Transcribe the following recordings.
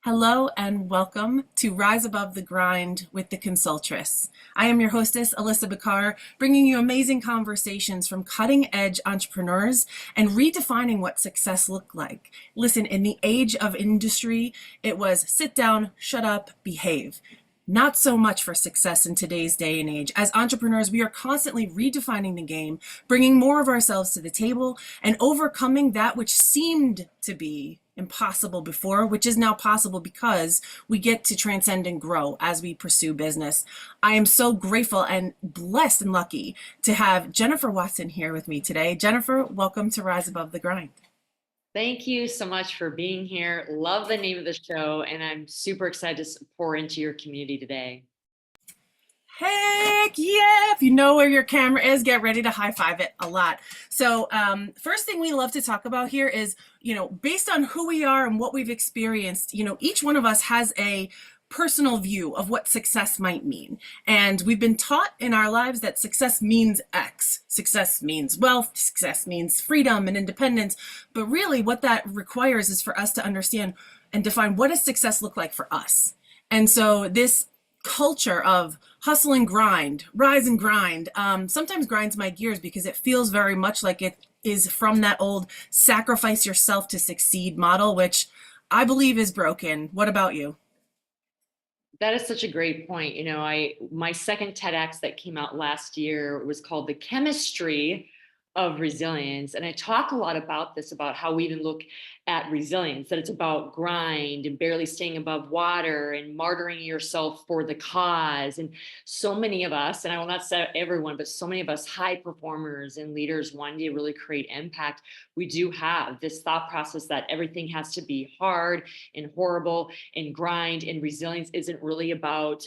Hello and welcome to Rise Above the Grind with the Consultress. I am your hostess, Alissa bringing you amazing conversations from cutting edge entrepreneurs and redefining what success looked like. Listen, in the age of industry, it was sit down, shut up, behave. Not so much for success in today's day and age. As entrepreneurs, we are constantly redefining the game, bringing more of ourselves to the table, and overcoming that which seemed to be impossible before, which is now possible because we get to transcend and grow as we pursue business. I am so grateful and blessed and lucky to have Jennifer Watson here with me today. Jennifer, welcome to Rise Above the Grind. Thank you so much for being here. Love the name of the show, and I'm super excited to pour into your community today. Heck yeah! If you know where your camera is, get ready to high five it a lot. So, first thing we love to talk about here is, based on who we are and what we've experienced, each one of us has a personal view of what success might mean. And we've been taught in our lives that success means X. Success means wealth, success means freedom and independence. But really, what that requires is for us to understand and define what does success look like for us. And so, this culture of hustle and grind, rise and grind, sometimes grinds my gears because it feels very much like it is from that old sacrifice yourself to succeed model, which I believe is broken. What about you? That is such a great point. My second TEDx that came out last year was called The Chemistry of Resilience. And I talk a lot about this, about how we even look at resilience, that it's about grind and barely staying above water and martyring yourself for the cause. And so many of us, and I will not say everyone, but so many of us high performers and leaders wanting to really create impact, we do have this thought process that everything has to be hard and horrible, and grind and resilience isn't really about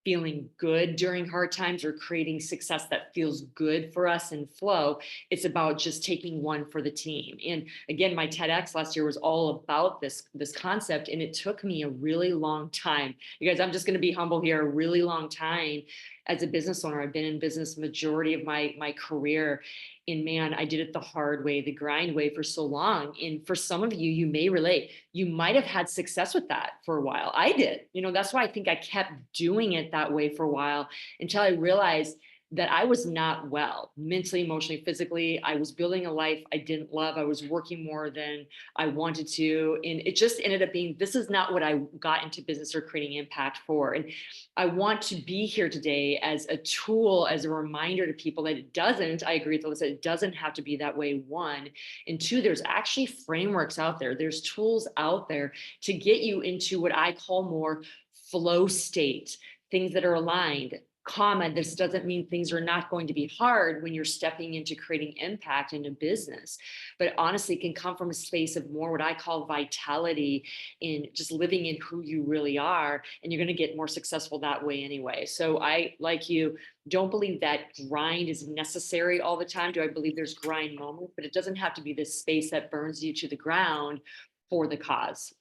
feeling good during hard times or creating success that feels good for us and flow. It's about just taking one for the team. And again, my TEDx last year was all about this concept, and it took me a really long time. You guys, I'm just going to be humble here, a really long time as a business owner. I've been in business majority of my career, and man, I did it the hard way, the grind way for so long. And for some of you, you may relate. You might have had success with that for a while. I did. That's why I think I kept doing it that way for a while until I realized that I was not well mentally, emotionally, physically. I was building a life I didn't love. I was working more than I wanted to. And it just ended up being, this is not what I got into business or creating impact for. And I want to be here today as a tool, as a reminder to people that it doesn't, I agree with Alyssa, it doesn't have to be that way, one. And two, there's actually frameworks out there. There's tools out there to get you into what I call more flow state, things that are aligned. Comma, this doesn't mean things are not going to be hard when you're stepping into creating impact in a business, but honestly, it can come from a space of more what I call vitality, in just living in who you really are, and you're going to get more successful that way anyway. So I, like you, don't believe that grind is necessary all the time. Do I believe there's grind moments, but it doesn't have to be this space that burns you to the ground for the cause.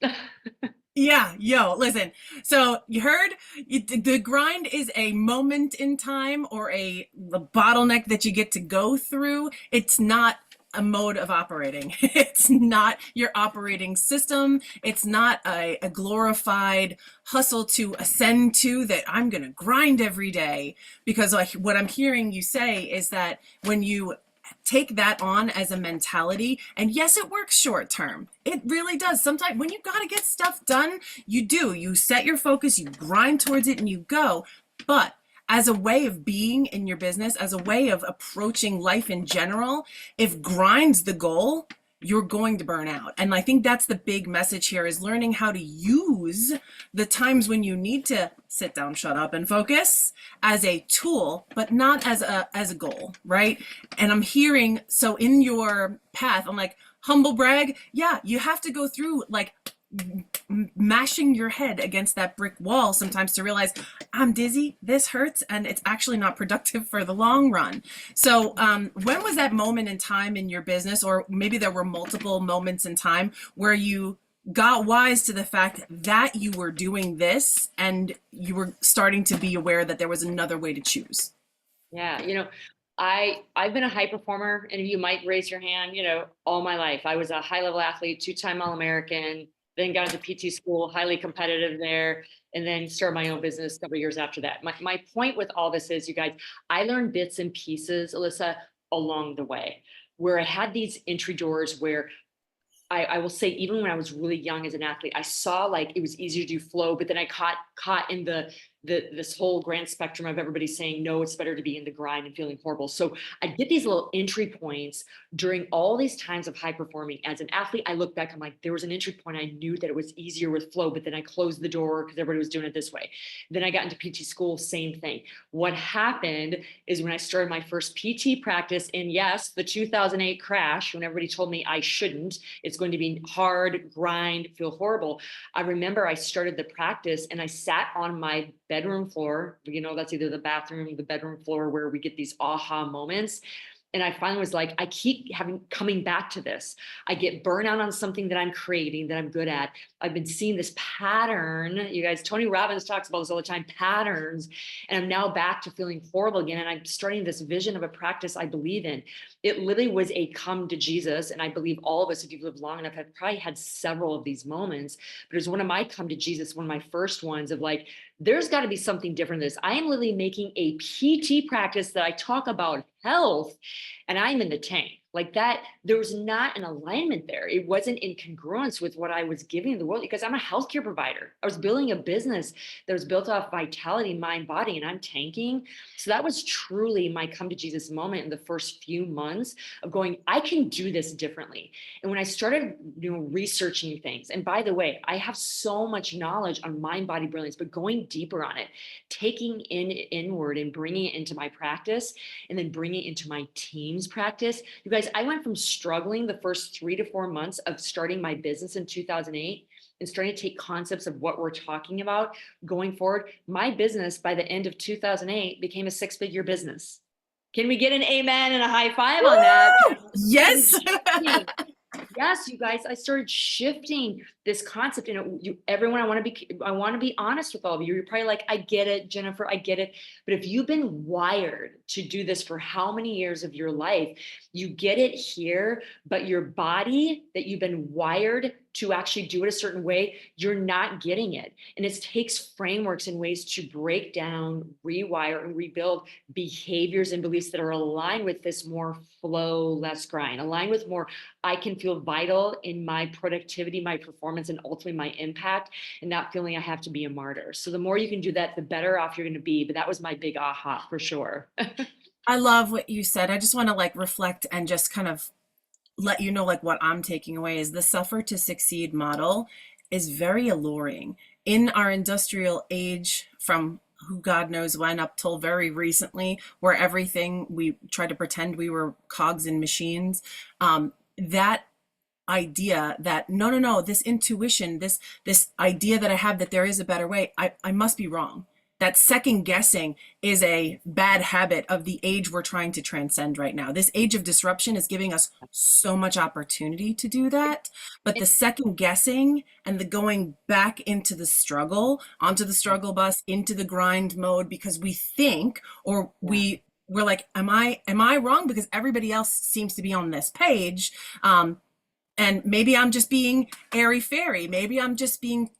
Yeah, yo, listen. So you heard the grind is a moment in time or a bottleneck that you get to go through. It's not a mode of operating. It's not your operating system. It's not a glorified hustle to ascend to that I'm going to grind every day. Because like what I'm hearing you say is that when you take that on as a mentality, and yes, it works short term, it really does. Sometimes when you got to get stuff done, you set your focus, you grind towards it, and you go. But as a way of being in your business, as a way of approaching life in general, if grind's the goal, you're going to burn out. And I think that's the big message here, is learning how to use the times when you need to sit down, shut up, and focus as a tool, but not as a goal, right? And I'm hearing, so in your path, I'm like, humble brag, yeah, you have to go through like mashing your head against that brick wall sometimes to realize I'm dizzy, this hurts, and it's actually not productive for the long run. So when was that moment in time in your business, or maybe there were multiple moments in time where you got wise to the fact that you were doing this and you were starting to be aware that there was another way to choose? Yeah, I've been a high performer, and you might raise your hand, all my life. I was a high level athlete, two-time All-American, then got into PT school, highly competitive there, and then started my own business a couple of years after that. My point with all this is, you guys, I learned bits and pieces, Alissa, along the way, where I had these entry doors where I will say, even when I was really young as an athlete, I saw like it was easier to do flow, but then I caught in this whole grand spectrum of everybody saying, no, it's better to be in the grind and feeling horrible. So I get these little entry points during all these times of high performing. As an athlete, I look back, I'm like, there was an entry point. I knew that it was easier with flow, but then I closed the door because everybody was doing it this way. Then I got into PT school, same thing. What happened is when I started my first PT practice, and yes, the 2008 crash, when everybody told me I shouldn't, it's going to be hard, grind, feel horrible. I remember I started the practice and I sat on my bedroom floor. You know, that's either the bathroom, the bedroom floor, where we get these aha moments. And I finally was like, I keep coming back to this. I get burnout on something that I'm creating, that I'm good at. I've been seeing this pattern. You guys, Tony Robbins talks about this all the time, patterns. And I'm now back to feeling horrible again. And I'm starting this vision of a practice I believe in. It literally was a come to Jesus. And I believe all of us, if you've lived long enough, have probably had several of these moments. But it was one of my come to Jesus, one of my first ones of like, there's got to be something different than this. I am literally making a PT practice that I talk about health, and I'm in the tank. Like that, there was not an alignment there. It wasn't in congruence with what I was giving the world, because I'm a healthcare provider. I was building a business that was built off vitality, mind, body, and I'm tanking. So that was truly my come to Jesus moment in the first few months of going, I can do this differently. And when I started, researching things, and by the way, I have so much knowledge on mind, body, brilliance, but going deeper on it, taking inward and bringing it into my practice, and then bringing it into my team's practice. You guys, I went from struggling the first 3 to 4 months of starting my business in 2008 and starting to take concepts of what we're talking about going forward. My business by the end of 2008 became a 6-figure business. Can we get an amen and a high five on that? Yes. Yes, you guys, I started shifting this concept. Everyone, I want to be honest with all of you. You're probably like, I get it, Jennifer, I get it. But if you've been wired to do this for how many years of your life, you get it here, but your body that you've been wired to actually do it a certain way, you're not getting it. And it takes frameworks and ways to break down, rewire, and rebuild behaviors and beliefs that are aligned with this more flow, less grind, aligned with more, I can feel vital in my productivity, my performance, and ultimately my impact, and not feeling I have to be a martyr. So the more you can do that, the better off you're going to be. But that was my big aha for sure. I love what you said. I just want to like reflect and just kind of let you know like what I'm taking away is the suffer to succeed model is very alluring in our industrial age, from who God knows when up till very recently, where everything we try to pretend we were cogs in machines. That idea that no, this intuition, this idea that I have that there is a better way, I must be wrong. That second guessing is a bad habit of the age we're trying to transcend right now. This age of disruption is giving us so much opportunity to do that. But the second guessing and the going back into the struggle, onto the struggle bus, into the grind mode, because we think, or we're like, am I wrong? Because everybody else seems to be on this page. And maybe I'm just being airy fairy. Maybe I'm just being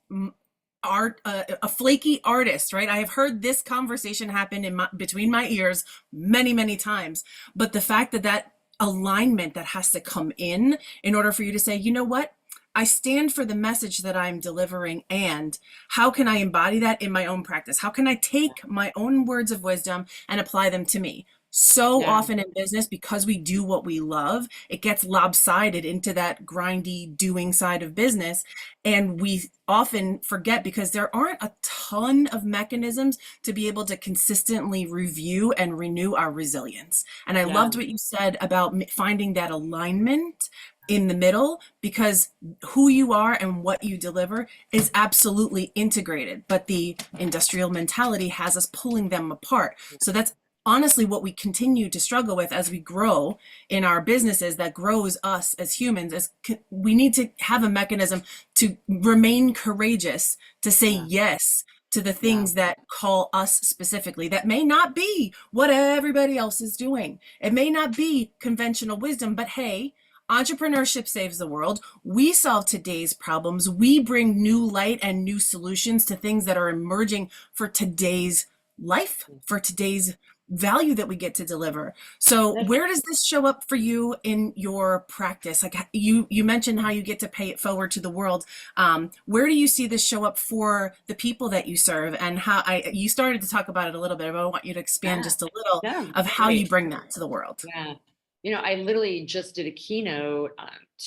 a flaky artist, right? I have heard this conversation happen between my ears many times. But the fact that alignment that has to come in order for you to say, you know what? I stand for the message that I'm delivering, and how can I embody that in my own practice? How can I take my own words of wisdom and apply them to me? So often in business, because we do what we love, it gets lopsided into that grindy doing side of business. And we often forget, because there aren't a ton of mechanisms to be able to consistently review and renew our resilience. And I loved what you said about finding that alignment in the middle, because who you are and what you deliver is absolutely integrated. But the industrial mentality has us pulling them apart. So that's honestly what we continue to struggle with as we grow in our businesses, that grows us as humans. As we need to have a mechanism to remain courageous, to say yes to the things that call us specifically, that may not be what everybody else is doing. It may not be conventional wisdom, but hey, Entrepreneurship saves the world. We solve today's problems. We bring new light and new solutions to things that are emerging for today's life, for today's value that we get to deliver. So where does this show up for you in your practice? Like you mentioned how you get to pay it forward to the world. Where do you see this show up for the people that you serve, and how you started to talk about it a little bit, but I want you to expand Yeah. just a little No, of that's how you great. bring that to the world. Yeah. I literally just did a keynote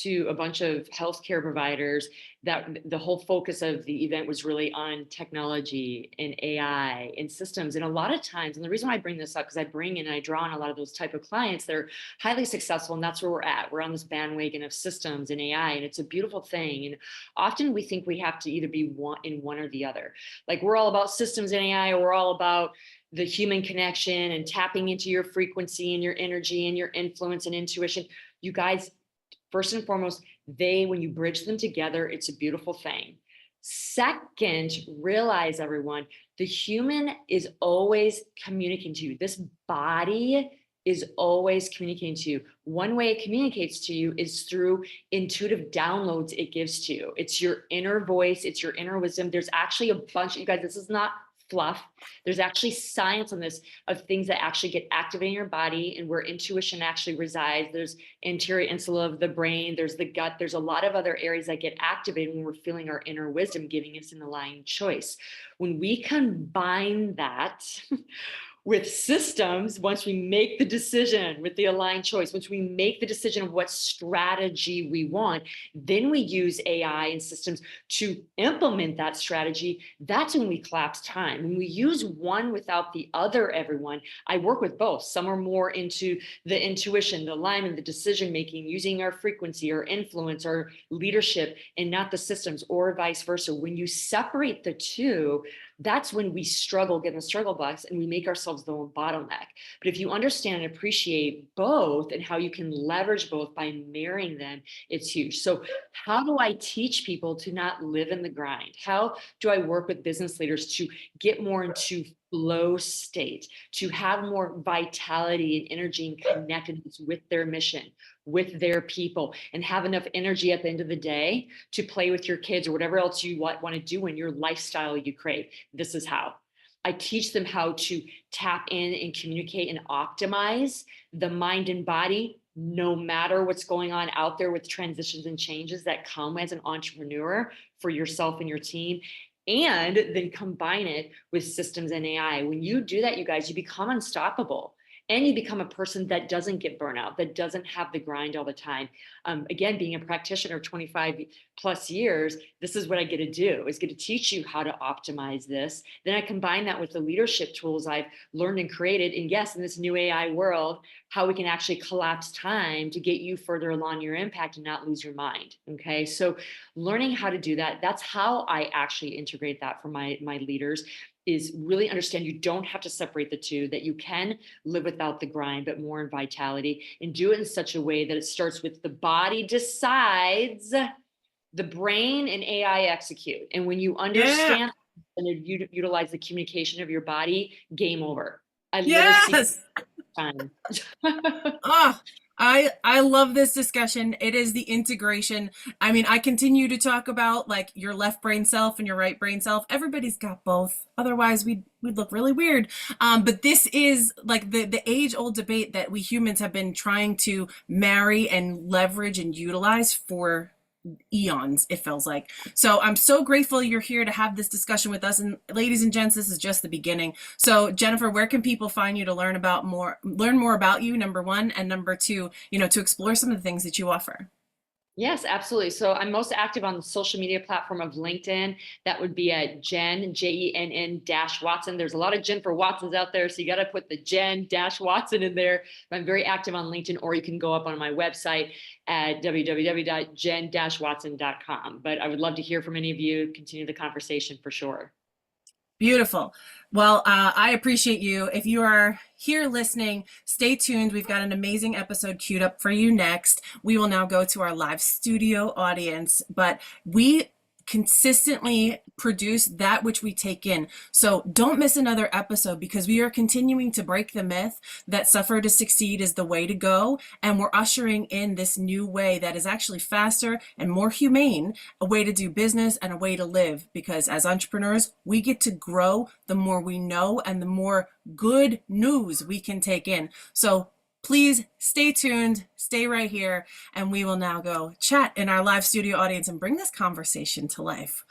to a bunch of healthcare providers that the whole focus of the event was really on technology and AI and systems. And a lot of times, and the reason why I bring this up, because I bring in and I draw on a lot of those type of clients, they're highly successful. And that's where we're at. We're on this bandwagon of systems and AI, and it's a beautiful thing. And often we think we have to either be one or the other. Like we're all about systems and AI, or we're all about the human connection and tapping into your frequency and your energy and your influence and intuition. You guys, first and foremost, when you bridge them together, it's a beautiful thing. Second, realize everyone, the human is always communicating to you. This body is always communicating to you. One way it communicates to you is through intuitive downloads it gives to you. It's your inner voice, it's your inner wisdom. There's actually a bunch, you guys, this is not fluff. There's actually science on this, of things that actually get activated in your body and where intuition actually resides. There's anterior insula of the brain, there's the gut, there's a lot of other areas that get activated when we're feeling our inner wisdom giving us an aligned choice. When we combine that with systems, once we make the decision with the aligned choice, once we make the decision of what strategy we want, then we use AI and systems to implement that strategy. That's when we collapse time. When we use one without the other, everyone, I work with both. Some are more into the intuition, the alignment, the decision making, using our frequency, our influence, our leadership, and not the systems, or vice versa. When you separate the two, that's when we struggle, get in the struggle box, and we make ourselves the bottleneck. But if you understand and appreciate both and how you can leverage both by marrying them, it's huge. So how do I teach people to not live in the grind? How do I work with business leaders to get more into flow state, to have more vitality and energy and connectedness with their mission, with their people, and have enough energy at the end of the day to play with your kids or whatever else you want to do in your lifestyle you crave? This is how. I teach them how to tap in and communicate and optimize the mind and body, no matter what's going on out there with transitions and changes that come as an entrepreneur for yourself and your team. And then combine it with systems and AI. When you do that, you guys, you become unstoppable. And you become a person that doesn't get burnout, that doesn't have the grind all the time. Again, being a practitioner 25 plus years, this is what I get to do, is get to teach you how to optimize this. Then I combine that with the leadership tools I've learned and created. And yes, in this new AI world, how we can actually collapse time to get you further along your impact and not lose your mind. Okay. So learning how to do that, that's how I actually integrate that for my leaders, is really understand you don't have to separate the two, that you can live without the grind, but more in vitality, and do it in such a way that it starts with the body decides, the brain and AI execute. And when you understand and you utilize the communication of your body, game over. I literally see time. Ah, I love this discussion. It is the integration. I mean, I continue to talk about like your left brain self and your right brain self. Everybody's got both. Otherwise, we'd look really weird. But this is like the age-old debate that we humans have been trying to marry and leverage and utilize for eons, it feels like. So I'm so grateful you're here to have this discussion with us. And ladies and gents, this is just the beginning. So Jennifer, where can people find you to learn more about you, number one, and number two, to explore some of the things that you offer? Yes, absolutely. So I'm most active on the social media platform of LinkedIn. That would be at Jenn-Watson. There's a lot of Jennifer Watsons out there, so you got to put the Jenn-Watson in there. I'm very active on LinkedIn, or you can go up on my website at www.jenn-watson.com. But I would love to hear from any of you, continue the conversation for sure. Beautiful. Well, I appreciate you. If you are here listening, stay tuned. We've got an amazing episode queued up for you next. We will now go to our live studio audience, but we consistently produce that which we take in. So don't miss another episode, because we are continuing to break the myth that suffer to succeed is the way to go. And we're ushering in this new way that is actually faster and more humane, a way to do business and a way to live. Because as entrepreneurs, we get to grow the more we know and the more good news we can take in. So please stay tuned, stay right here, and we will now go chat in our live studio audience and bring this conversation to life.